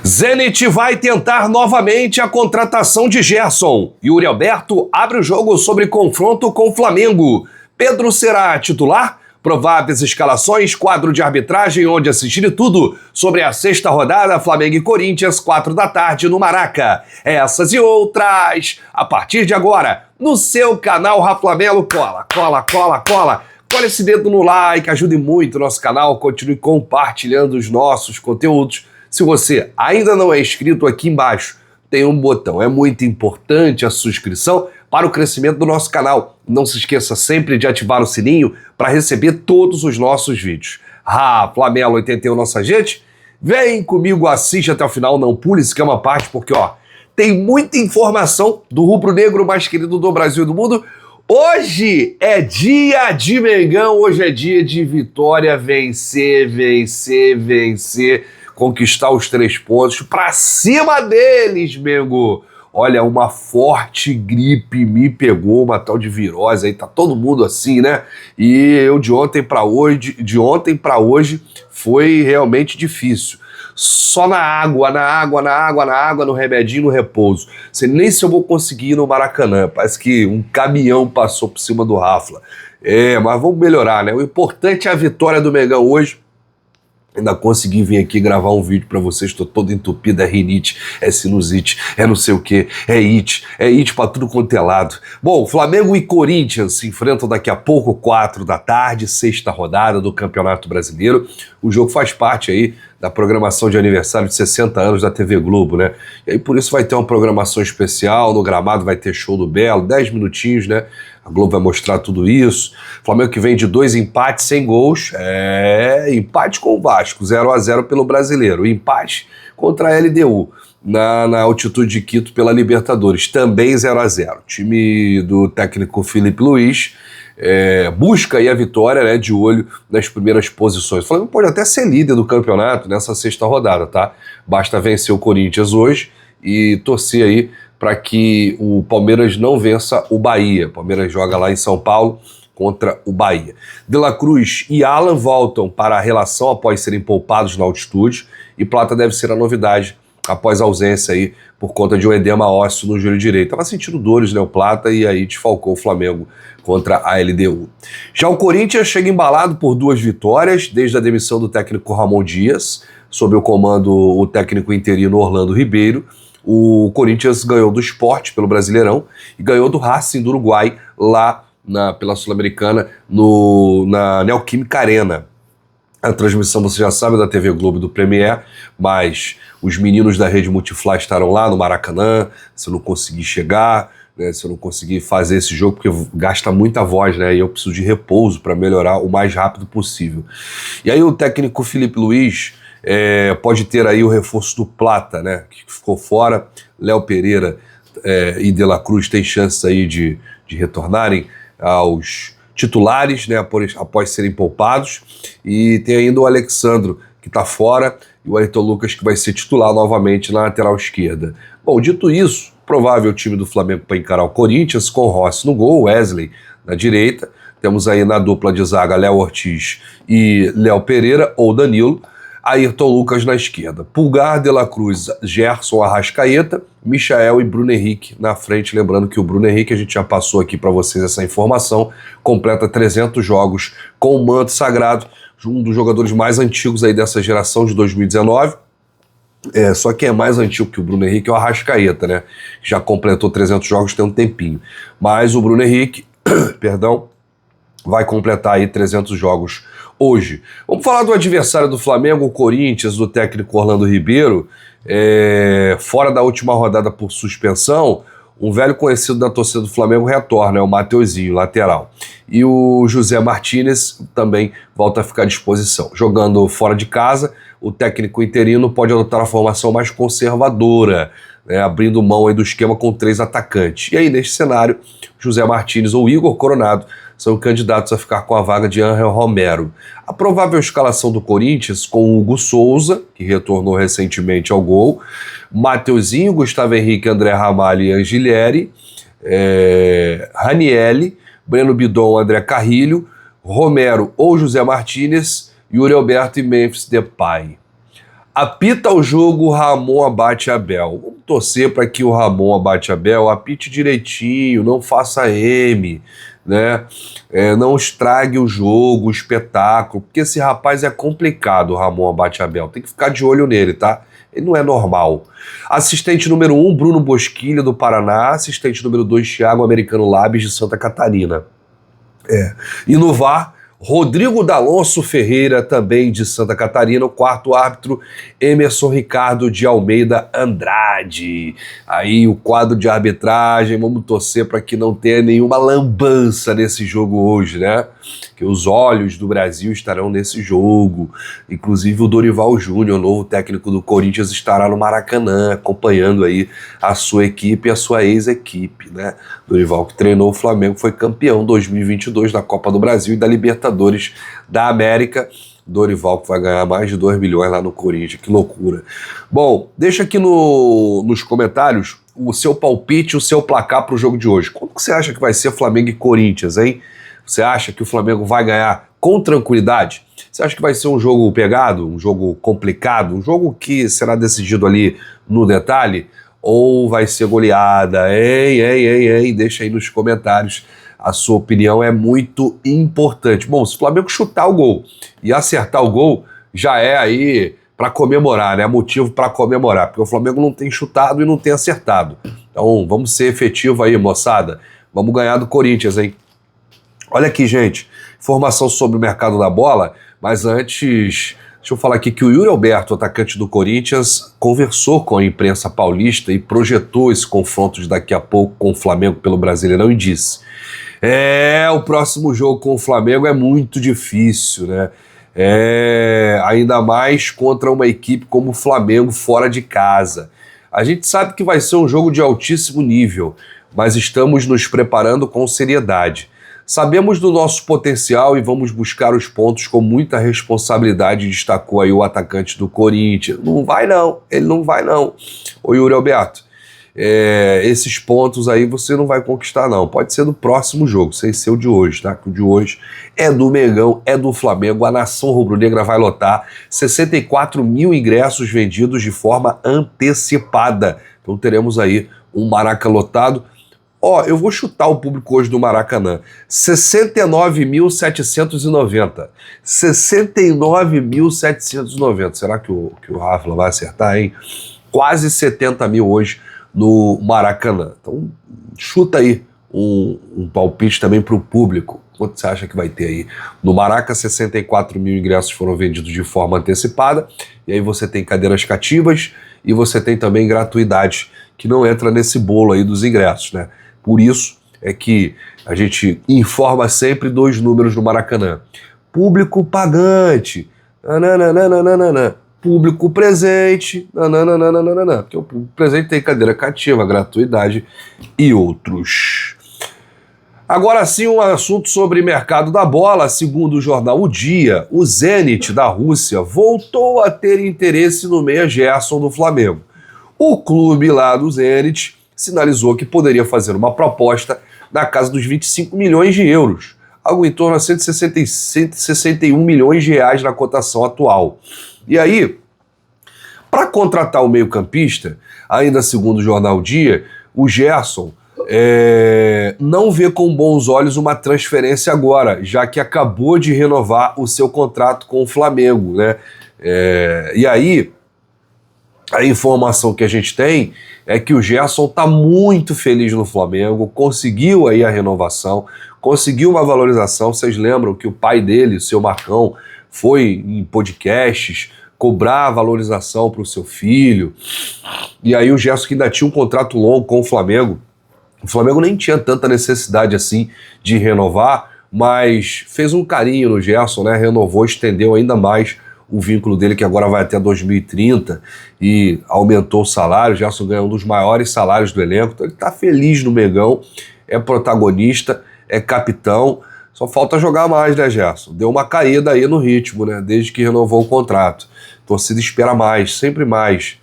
Zenit vai tentar novamente a contratação de Gerson. Yuri Alberto abre o jogo sobre confronto com o Flamengo. Pedro será titular? Prováveis escalações, quadro de arbitragem, onde assistir e tudo sobre a sexta rodada, Flamengo e Corinthians, 4 da tarde no Maraca. Essas e outras, a partir de agora, no seu canal Raflamelo. Cola esse dedo no like, ajude muito o nosso canal, continue compartilhando os nossos conteúdos. Se você ainda não é inscrito, aqui embaixo tem um botão. É muito importante a sua inscrição para o crescimento do nosso canal. Não se esqueça sempre de ativar o sininho para receber todos os nossos vídeos. Raflamelo 81, nossa gente. Vem comigo, assiste até o final, não pule, isso que é uma parte, porque tem muita informação do rubro-negro mais querido do Brasil e do mundo. Hoje é dia de Mengão, hoje é dia de vitória, vencer, conquistar os 3 pontos pra cima deles, Mengo. Olha, uma forte gripe me pegou, uma tal de virose aí, tá todo mundo assim, né? E eu de ontem pra hoje foi realmente difícil. Só na água, no remedinho, no repouso. Sei nem se eu vou conseguir ir no Maracanã. Parece que um caminhão passou por cima do Rafla. Mas vamos melhorar, né? O importante é a vitória do Mengão hoje. Ainda consegui vir aqui gravar um vídeo pra vocês, tô todo entupido, é rinite, é sinusite, é não sei o que, é it pra tudo quanto é lado. Bom, Flamengo e Corinthians se enfrentam daqui a pouco, 4 da tarde, sexta rodada do Campeonato Brasileiro. O jogo faz parte aí da programação de aniversário de 60 anos da TV Globo, né? E aí por isso vai ter uma programação especial, no gramado vai ter show do Belo, 10 minutinhos, né? A Globo vai mostrar tudo isso. Flamengo que vem de 2 empates sem gols. Empate com o Vasco, 0-0 pelo Brasileiro. Empate contra a LDU na altitude de Quito pela Libertadores, também 0-0. O time do técnico Felipe Luiz busca aí a vitória, né, de olho nas primeiras posições. O Flamengo pode até ser líder do campeonato nessa sexta rodada, tá? Basta vencer o Corinthians hoje e torcer aí para que o Palmeiras não vença o Bahia. O Palmeiras joga lá em São Paulo contra o Bahia. De La Cruz e Alan voltam para a relação após serem poupados na altitude, e Plata deve ser a novidade após a ausência aí por conta de um edema ósseo no joelho direito. Estava sentindo dores, né, o Plata, e aí desfalcou o Flamengo contra a LDU. Já o Corinthians chega embalado por 2 vitórias, desde a demissão do técnico Ramon Dias, sob o comando o técnico interino Orlando Ribeiro. O Corinthians ganhou do Sport pelo Brasileirão e ganhou do Racing do Uruguai lá pela Sul-Americana na Neoquímica Arena. A transmissão, você já sabe, da TV Globo e do Premier, mas os meninos da Rede Multifly estarão lá no Maracanã. Se eu não conseguir chegar, né, se eu não conseguir fazer esse jogo, porque gasta muita voz, né, e eu preciso de repouso para melhorar o mais rápido possível. E aí o técnico Felipe Luiz pode ter aí o reforço do Plata, né, que ficou fora. Léo Pereira e De La Cruz têm chances aí de retornarem aos titulares, né, após serem poupados. E tem ainda o Alexandro, que está fora, e o Ayrton Lucas, que vai ser titular novamente na lateral esquerda. Bom, dito isso, provável time do Flamengo para encarar o Corinthians, com Rossi no gol, Wesley na direita. Temos aí na dupla de zaga Léo Ortiz e Léo Pereira, ou Danilo. Ayrton Lucas na esquerda. Pulgar, De La Cruz, Gerson, Arrascaeta, Michael e Bruno Henrique na frente. Lembrando que o Bruno Henrique, a gente já passou aqui para vocês essa informação, completa 300 jogos com o manto sagrado, um dos jogadores mais antigos aí dessa geração de 2019. Só que é mais antigo que o Bruno Henrique é o Arrascaeta, né? Já completou 300 jogos tem um tempinho. Mas o Bruno Henrique, perdão, vai completar aí 300 jogos hoje. Vamos falar do adversário do Flamengo, o Corinthians, do técnico Orlando Ribeiro. Fora da última rodada por suspensão, um velho conhecido da torcida do Flamengo retorna, o Mateuzinho, lateral. E o José Martínez também volta a ficar à disposição. Jogando fora de casa, o técnico interino pode adotar a formação mais conservadora, né, abrindo mão aí do esquema com 3 atacantes. E aí, neste cenário, José Martínez ou Igor Coronado são candidatos a ficar com a vaga de Ángel Romero. A provável escalação do Corinthians com Hugo Souza, que retornou recentemente ao gol, Mateuzinho, Gustavo Henrique, André Ramalho e Angelieri, Ranielli, Breno Bidon, André Carrilho, Romero ou José Martínez, Yuri Alberto e Memphis Depay. Apita o jogo Ramon Abate Abel. Vamos torcer para que o Ramon Abate Abel apite direitinho, não faça M, né? Não estrague o jogo, o espetáculo, porque esse rapaz é complicado, o Ramon Abate Abel. Tem que ficar de olho nele, tá? Ele não é normal. Assistente número 1, Bruno Bosquilha, do Paraná. Assistente número 2, Thiago Americano Labes, de Santa Catarina. E no VAR, Rodrigo D'Alonso Ferreira, também de Santa Catarina. O quarto árbitro, Emerson Ricardo de Almeida Andrade. Aí o quadro de arbitragem, vamos torcer para que não tenha nenhuma lambança nesse jogo hoje, né? Que os olhos do Brasil estarão nesse jogo. Inclusive o Dorival Júnior, novo técnico do Corinthians, estará no Maracanã, acompanhando aí a sua equipe e a sua ex-equipe, né? Dorival, que treinou o Flamengo, foi campeão 2022 da Copa do Brasil e da Libertadores da América. Dorival, que vai ganhar mais de 2 milhões lá no Corinthians, que loucura. Bom, deixa aqui nos comentários o seu palpite, o seu placar para o jogo de hoje. Como que você acha que vai ser Flamengo e Corinthians, hein? Você acha que o Flamengo vai ganhar com tranquilidade? Você acha que vai ser um jogo pegado, um jogo complicado, um jogo que será decidido ali no detalhe? Ou vai ser goleada? Ei, deixa aí nos comentários. A sua opinião é muito importante. Bom, se o Flamengo chutar o gol e acertar o gol, já é aí para comemorar, né? Motivo para comemorar, porque o Flamengo não tem chutado e não tem acertado. Então, vamos ser efetivo aí, moçada. Vamos ganhar do Corinthians, hein? Olha aqui, gente, informação sobre o mercado da bola, mas antes, deixa eu falar aqui que o Yuri Alberto, atacante do Corinthians, conversou com a imprensa paulista e projetou esse confronto de daqui a pouco com o Flamengo pelo Brasileirão e disse: o próximo jogo com o Flamengo é muito difícil, né? Ainda mais contra uma equipe como o Flamengo fora de casa. A gente sabe que vai ser um jogo de altíssimo nível, mas estamos nos preparando com seriedade. Sabemos do nosso potencial e vamos buscar os pontos com muita responsabilidade, destacou aí o atacante do Corinthians. Não vai não, ele não vai não. Ô Yuri Alberto, esses pontos aí você não vai conquistar não, pode ser do próximo jogo, sem ser o de hoje, tá? Que o de hoje é do Mengão, é do Flamengo, a nação rubro-negra vai lotar, 64 mil ingressos vendidos de forma antecipada. Então teremos aí um Maraca lotado. Eu vou chutar o público hoje do Maracanã. 69.790. 69.790. Será que o Rafa vai acertar, hein? Quase 70 mil hoje no Maracanã. Então, chuta aí um palpite também para o público. Quanto você acha que vai ter aí? No Maraca, 64 mil ingressos foram vendidos de forma antecipada. E aí você tem cadeiras cativas e você tem também gratuidade, que não entra nesse bolo aí dos ingressos, né? Por isso é que a gente informa sempre 2 números no Maracanã. Público pagante, público presente, porque o público presente tem cadeira cativa, gratuidade e outros. Agora sim, um assunto sobre mercado da bola. Segundo o jornal O Dia, o Zenit da Rússia voltou a ter interesse no meia Gerson do Flamengo. O clube lá do Zenit sinalizou que poderia fazer uma proposta na casa dos 25 milhões de euros, algo em torno a 161 milhões de reais na cotação atual. E aí, para contratar o meio-campista, ainda segundo o jornal Dia, o Gerson não vê com bons olhos uma transferência agora, já que acabou de renovar o seu contrato com o Flamengo, né? E aí, a informação que a gente tem é que o Gerson está muito feliz no Flamengo, conseguiu aí a renovação, conseguiu uma valorização. Vocês lembram que o pai dele, o seu Marcão, foi em podcasts cobrar valorização para o seu filho. E aí o Gerson, que ainda tinha um contrato longo com o Flamengo nem tinha tanta necessidade assim de renovar, mas fez um carinho no Gerson, né? Renovou, estendeu ainda mais o vínculo dele, que agora vai até 2030, e aumentou o salário. O Gerson ganha um dos maiores salários do elenco, então ele tá feliz no Mengão, é protagonista, é capitão, só falta jogar mais, né, Gerson? Deu uma caída aí no ritmo, né, desde que renovou o contrato. A torcida espera mais, sempre mais,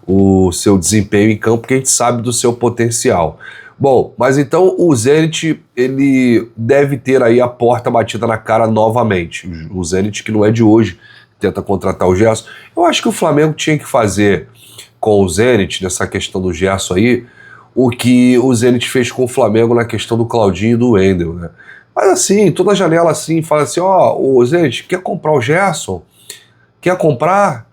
o seu desempenho em campo, porque a gente sabe do seu potencial. Bom, mas então o Zenit, ele deve ter aí a porta batida na cara novamente. O Zenit, que não é de hoje, tenta contratar o Gerson. Eu acho que o Flamengo tinha que fazer com o Zenit, nessa questão do Gerson aí, o que o Zenit fez com o Flamengo na questão do Claudinho e do Wendel, né? Mas assim, toda janela assim, fala assim, ó, o Zenit, quer comprar o Gerson? Quer comprar?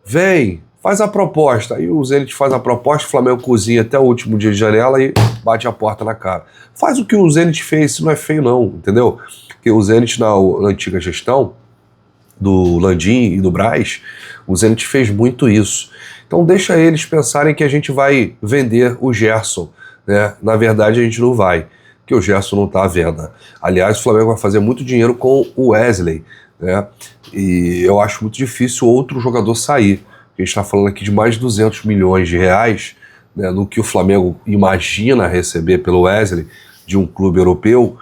Vem, faz a proposta. Aí o Zenit faz a proposta, o Flamengo cozinha até o último dia de janela e bate a porta na cara. Faz o que o Zenit fez, isso não é feio não, entendeu? Porque o Zenit na antiga gestão do Landim e do Braz, o Zenit fez muito isso. Então deixa eles pensarem que a gente vai vender o Gerson, né? Na verdade a gente não vai, porque o Gerson não está à venda. Aliás, o Flamengo vai fazer muito dinheiro com o Wesley, né? E eu acho muito difícil outro jogador sair. A gente está falando aqui de mais de 200 milhões de reais, né, no que o Flamengo imagina receber pelo Wesley de um clube europeu.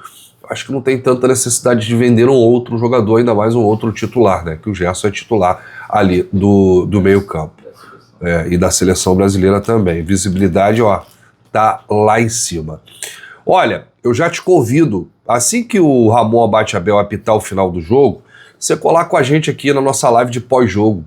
Acho que não tem tanta necessidade de vender um outro jogador, ainda mais um outro titular, né? Que o Gerson é titular ali do meio campo. E da seleção brasileira também. Visibilidade, ó, tá lá em cima. Olha, eu já te convido, assim que o Ramon Abate-Abel apitar o final do jogo, você colar com a gente aqui na nossa live de pós-jogo,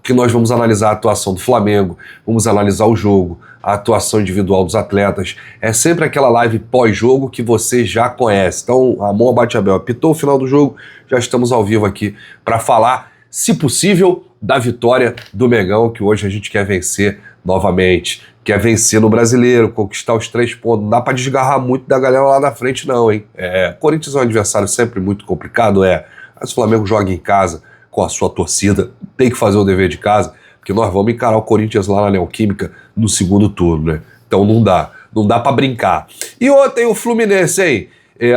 que nós vamos analisar a atuação do Flamengo, vamos analisar o jogo, a atuação individual dos atletas. É sempre aquela live pós-jogo que você já conhece. Então, Ramon Abate-Abel apitou o final do jogo, já estamos ao vivo aqui para falar, se possível, da vitória do Mengão, que hoje a gente quer vencer novamente. Quer vencer no Brasileiro, conquistar os 3 pontos. Não dá para desgarrar muito da galera lá na frente não, hein? Corinthians é um adversário sempre muito complicado, mas o Flamengo joga em casa com a sua torcida, tem que fazer o dever de casa, porque nós vamos encarar o Corinthians lá na Neoquímica no segundo turno, né? Então não dá para brincar. E ontem o Fluminense, hein?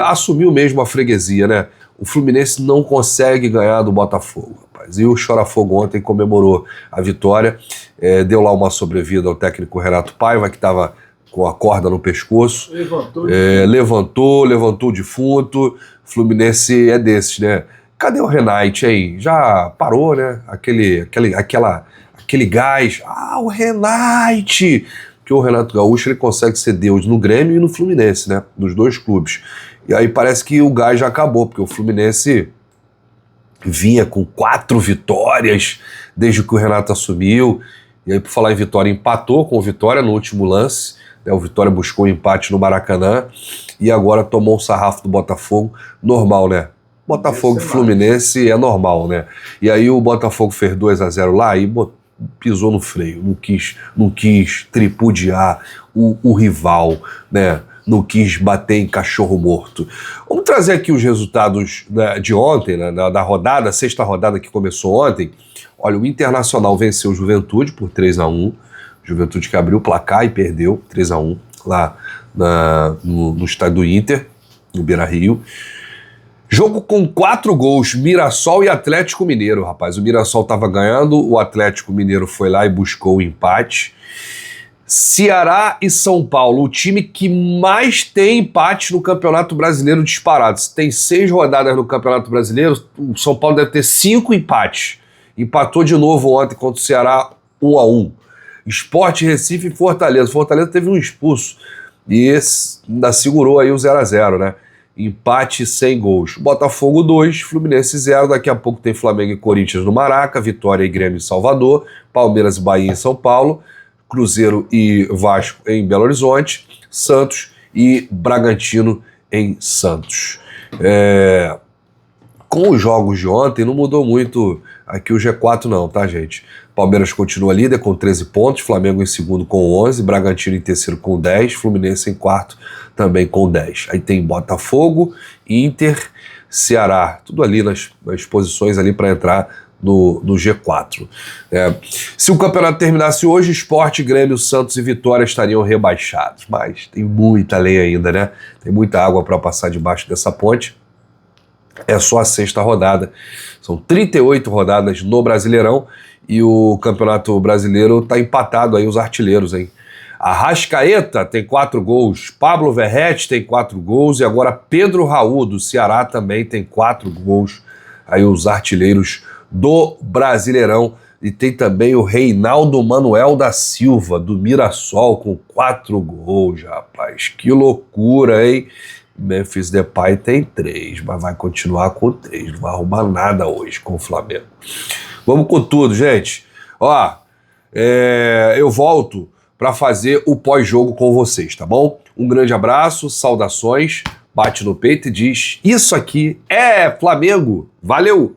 Assumiu mesmo a freguesia, né? O Fluminense não consegue ganhar do Botafogo, rapaz. E o Chora-Fogo ontem comemorou a vitória, deu lá uma sobrevida ao técnico Renato Paiva, que estava com a corda no pescoço. Levantou o defunto. Fluminense é desses, né? Cadê o Renate aí? Já parou, né? Aquele gás. O Renate! Porque o Renato Gaúcho ele consegue ser Deus no Grêmio e no Fluminense, né? Nos dois clubes. E aí parece que o gás já acabou, porque o Fluminense vinha com 4 vitórias desde que o Renato assumiu. E aí, por falar em vitória, empatou com o Vitória no último lance. O Vitória buscou um empate no Maracanã e agora tomou um sarrafo do Botafogo. Normal, né? Botafogo e Fluminense é normal, né? E aí o Botafogo fez 2-0 lá e pisou no freio, não quis tripudiar o rival, né? Não quis bater em cachorro morto. Vamos trazer aqui os resultados, né, de ontem, né, da rodada, a 6ª rodada que começou ontem. Olha, o Internacional venceu o Juventude por 3-1. Juventude que abriu o placar e perdeu 3-1 lá no estádio do Inter, no Beira-Rio. Jogo com 4 gols, Mirassol e Atlético Mineiro, rapaz. O Mirassol estava ganhando, o Atlético Mineiro foi lá e buscou o empate. Ceará e São Paulo, o time que mais tem empate no Campeonato Brasileiro disparado. Se tem 6 rodadas no Campeonato Brasileiro, o São Paulo deve ter 5 empates. Empatou de novo ontem contra o Ceará 1-1. Sport Recife e Fortaleza. Fortaleza teve um expulso e esse ainda segurou aí o 0-0, né? Empate sem gols. Botafogo 2, Fluminense 0. Daqui a pouco tem Flamengo e Corinthians no Maraca, Vitória e Grêmio em Salvador, Palmeiras e Bahia em São Paulo, Cruzeiro e Vasco em Belo Horizonte, Santos e Bragantino em Santos. Com os jogos de ontem não mudou muito aqui o G4 não, tá, gente? Palmeiras continua líder com 13 pontos, Flamengo em segundo com 11, Bragantino em terceiro com 10, Fluminense em quarto também com 10. Aí tem Botafogo, Inter, Ceará, tudo ali nas posições ali para entrar no G4. Se o campeonato terminasse hoje, Sport, Grêmio, Santos e Vitória estariam rebaixados, mas tem muita lenha ainda, né? Tem muita água para passar debaixo dessa ponte. É só a 6ª rodada. São 38 rodadas no Brasileirão e o Campeonato Brasileiro está empatado aí os artilheiros, hein? Arrascaeta tem 4 gols, Pablo Verratti tem 4 gols e agora Pedro Raul do Ceará também tem 4 gols. Aí os artilheiros do Brasileirão. E tem também o Reinaldo Manuel da Silva do Mirassol com 4 gols, rapaz. Que loucura, hein? Memphis Depay tem 3, mas vai continuar com 3. Não vai arrumar nada hoje com o Flamengo. Vamos com tudo, gente. Ó, eu volto para fazer o pós-jogo com vocês, tá bom? Um grande abraço, saudações, bate no peito e diz: isso aqui é Flamengo. Valeu!